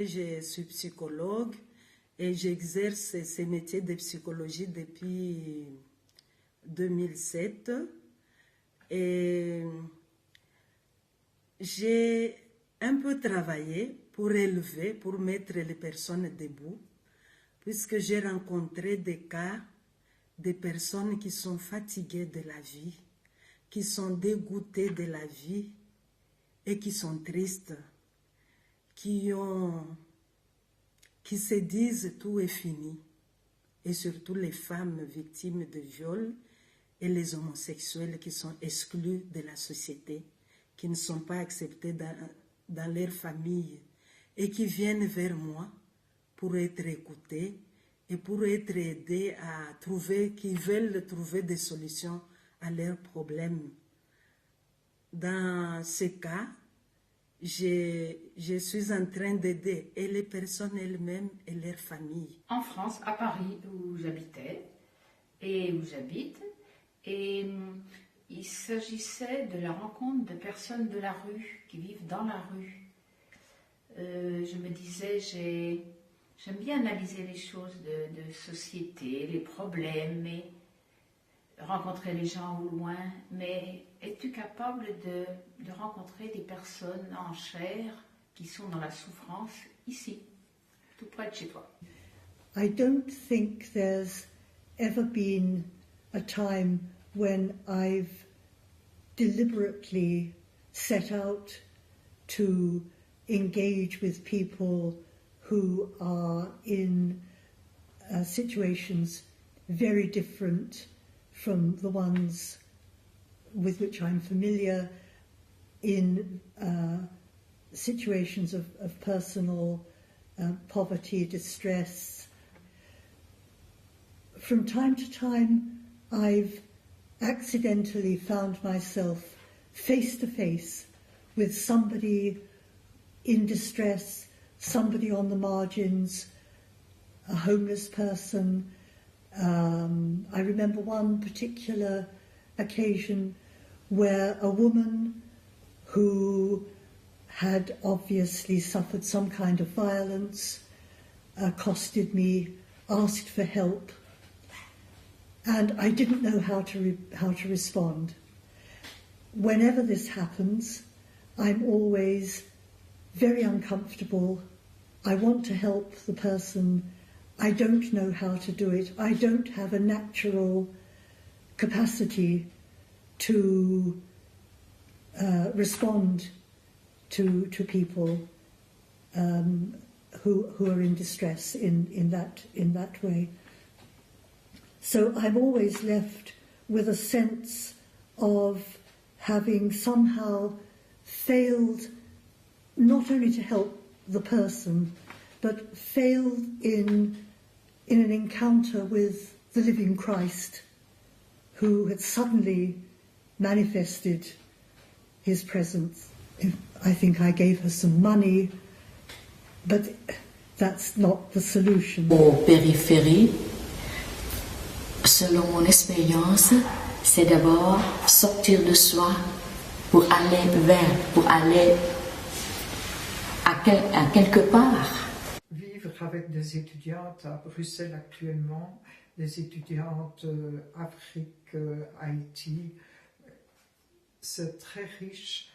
Je suis psychologue et j'exerce ce métier de psychologie depuis 2007. Et j'ai un peu travaillé pour élever, pour mettre les personnes debout, puisque j'ai rencontré des cas de personnes qui sont fatiguées de la vie, qui sont dégoûtées de la vie et qui sont tristes, qui se disent tout est fini, et surtout les femmes victimes de viol et les homosexuels qui sont exclus de la société, qui ne sont pas acceptés dans leur famille et qui viennent vers moi pour être écoutés et pour être aidés à trouver, qui veulent trouver des solutions à leurs problèmes. Dans ces cas, je suis en train d'aider et les personnes elles-mêmes et leurs familles. En France, à Paris, où j'habitais et où j'habite, et il s'agissait de la rencontre de personnes de la rue, qui vivent dans la rue. Je me disais, j'aime bien analyser les choses de société, les problèmes, et rencontrer les gens au loin, mais es-tu capable de rencontrer des personnes en chair qui sont dans la souffrance ici, tout près de chez toi? I don't think there's ever been a time when I've deliberately set out to engage with people who are in situations very different from the ones with which I'm familiar, in situations of personal poverty, distress. From time to time, I've accidentally found myself face to face with somebody in distress, somebody on the margins, a homeless person. I remember one particular occasion where a woman who had obviously suffered some kind of violence accosted me, asked for help, and I didn't know how to respond. Whenever this happens, I'm always very uncomfortable. I want to help the person. I don't know how to do it. I don't have a natural capacity to respond to people who are in distress in that way. So I'm always left with a sense of having somehow failed not only to help the person, but failed in an encounter with the living Christ, who had suddenly manifested his presence. I think I gave her some money, but that's not the solution. Aux périphéries, selon mon expérience, c'est d'abord sortir de soi pour aller à quelque part. Vivre avec des étudiantes à Bruxelles actuellement, des étudiantes Afrique, Haïti, c'est très riche,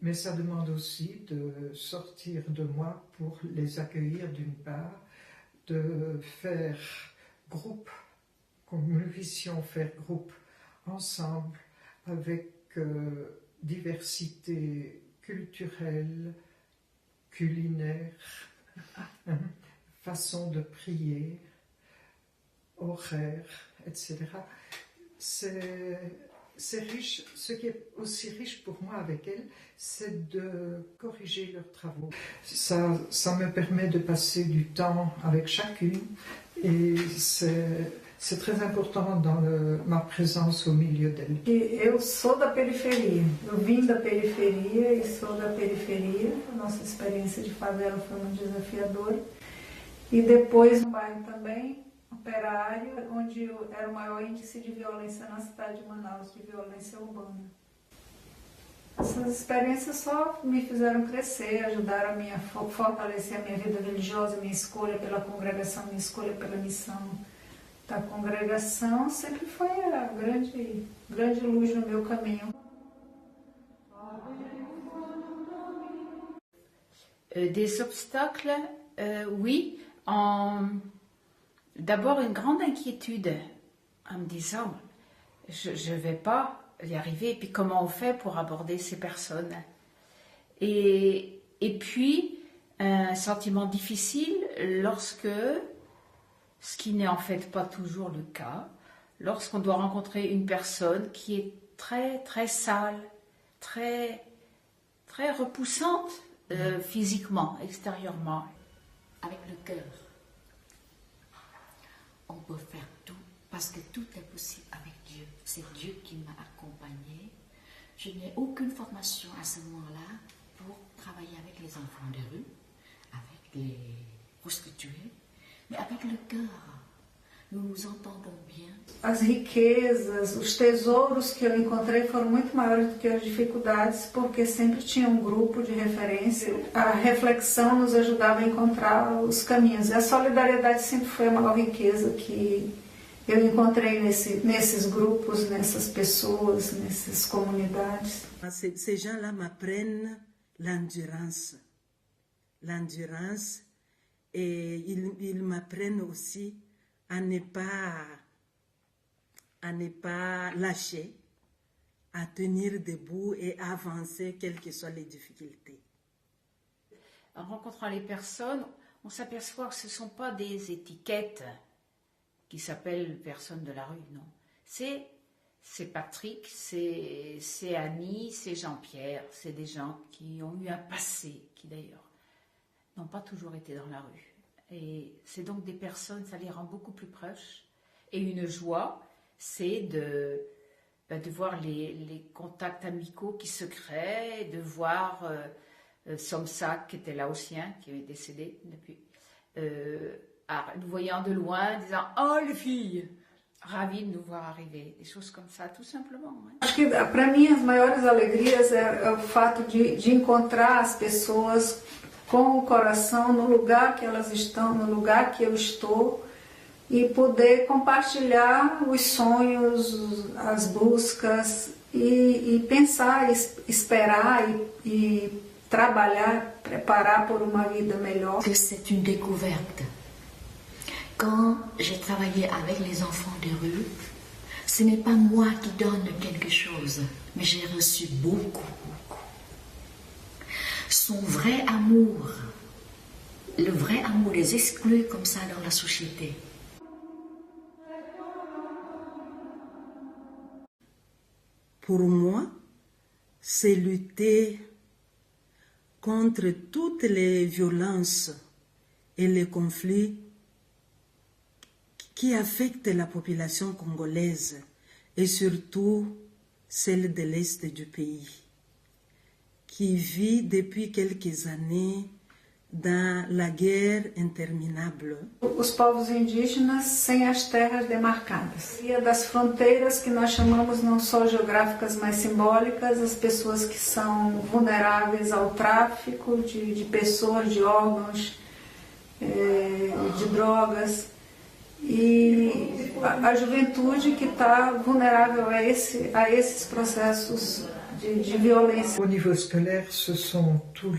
mais ça demande aussi de sortir de moi pour les accueillir d'une part, de faire groupe, comme nous puissions faire groupe ensemble avec diversité culturelle, culinaire, façon de prier, horaire, etc. C'est riche. Ce qui est aussi riche pour moi avec elles, c'est de corriger leurs travaux. Ça me permet de passer du temps avec chacune, et c'est très important dans ma présence au milieu d'elles. Eu sou da periferia, eu vim da periferia e sou da periferia. A nossa experiência de favela foi muito desafiadora. E depois no bairro também, operário, onde era o maior índice de violência na cidade de Manaus, de violência urbana. Essas experiências só me fizeram crescer, ajudaram a fortalecer a minha vida religiosa, minha escolha pela congregação, minha escolha pela missão da congregação. Sempre foi a grande luz no meu caminho. Des obstacles, oui. D'abord une grande inquiétude en me disant je ne vais pas y arriver, et puis comment on fait pour aborder ces personnes. Et puis un sentiment difficile lorsque, ce qui n'est en fait pas toujours le cas, lorsqu'on doit rencontrer une personne qui est très très sale, très très repoussante physiquement, extérieurement. Avec le cœur, on peut faire tout, parce que tout est possible avec Dieu. C'est Dieu qui m'a accompagnée. Je n'ai aucune formation à ce moment-là pour travailler avec les enfants de rue, avec les prostituées, mais avec le cœur, nous nous entendons bien. As riquezas, os tesouros que eu encontrei foram muito maiores do que as dificuldades, porque sempre tinha um grupo de referência. A reflexão nos ajudava a encontrar os caminhos. E a solidariedade sempre foi a maior riqueza que eu encontrei nesses grupos, nessas pessoas, nessas comunidades. Ces gens-là m'apprennent l'endurance. Et ils m'apprennent aussi à ne pas lâcher, à tenir debout et à avancer quelles que soient les difficultés. En rencontrant les personnes, on s'aperçoit que ce ne sont pas des étiquettes qui s'appellent personnes de la rue, non. C'est Patrick, c'est Annie, c'est Jean-Pierre, c'est des gens qui ont eu un passé, qui d'ailleurs n'ont pas toujours été dans la rue. Et c'est donc des personnes, ça les rend beaucoup plus proches. Et une joie, c'est de voir les contacts amicaux qui se créent, de voir Somsak, qui était là aussi, qui est décédé depuis, nous voyant de loin, disant « Oh, les filles !» ravis de nous voir arriver, des choses comme ça, tout simplement. Acho que para mim as maiores alegrias é o fato de encontrar as pessoas com o coração no lugar que elas estão, no lugar que eu estou, e poder compartilhar os sonhos, as buscas, e pensar, esperar e trabalhar, preparar por uma vida melhor. C'est une découverte. Quand j'ai travaillé avec les enfants de rue, ce n'est pas moi qui donne quelque chose, mais j'ai reçu beaucoup. Son vrai amour, le vrai amour les exclut comme ça dans la société. Pour moi, c'est lutter contre toutes les violences et les conflits qui affectent la population congolaise et surtout celle de l'Est du pays, qui vit depuis quelques années dans la guerre interminable. Os povos indígenas sem as terras demarcadas. E das fronteiras que nós chamamos não só geográficas, mas simbólicas, as pessoas que são vulneráveis ao tráfico de pessoas, de órgãos, de drogas. E a juventude que está vulnérable à esses processos de violência. Au niveau scolaire, ce sont tous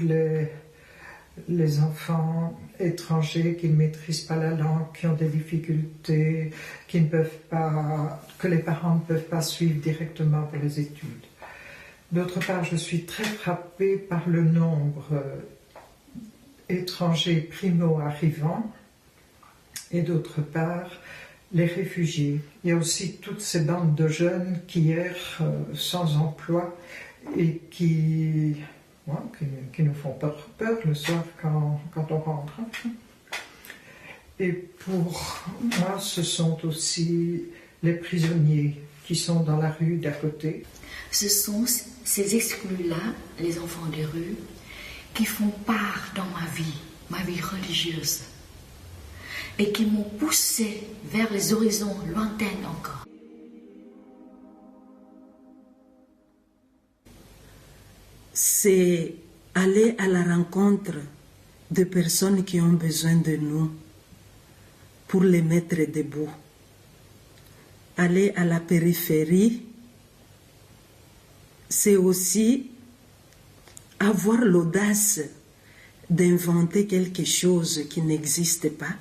les enfants étrangers qui ne maîtrisent pas la langue, qui ont des difficultés, que les parents ne peuvent pas suivre directement pour les études. D'autre part, je suis très frappée par le nombre étrangers primo-arrivants, et d'autre part, les réfugiés. Il y a aussi toutes ces bandes de jeunes qui errent sans emploi et qui nous font peur le soir quand on rentre. Et pour moi, ce sont aussi les prisonniers qui sont dans la rue d'à côté. Ce sont ces exclus-là, les enfants des rues, qui font part dans ma vie religieuse, et qui m'ont poussé vers les horizons lointains encore. c'est aller à la rencontre de personnes qui ont besoin de nous pour les mettre debout. Aller à la périphérie, c'est aussi avoir l'audace d'inventer quelque chose qui n'existe pas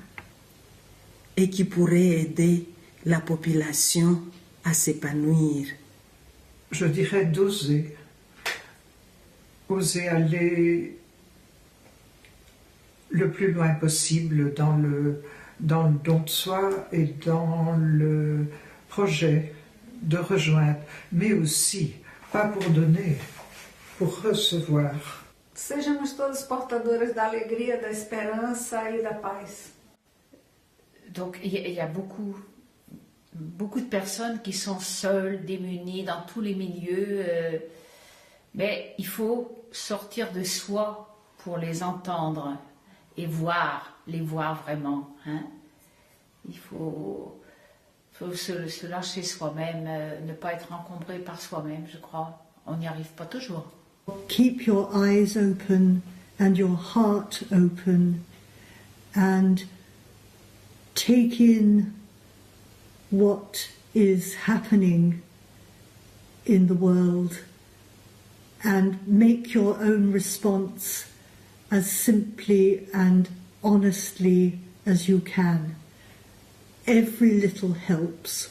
et qui pourrait aider la population à s'épanouir. Je dirais d'oser. Oser aller le plus loin possible dans le don de soi et dans le projet de rejoindre, mais aussi, pas pour donner, pour recevoir. Sejamos todos portadores da alegria, da esperança e da paz. Donc il y a beaucoup de personnes qui sont seules, démunies dans tous les milieux, mais il faut sortir de soi pour les entendre et les voir vraiment. Hein. Il faut se lâcher soi-même, ne pas être encombré par soi-même, je crois. On n'y arrive pas toujours. Keep your eyes open and your heart open and take in what is happening in the world and make your own response as simply and honestly as you can. Every little helps.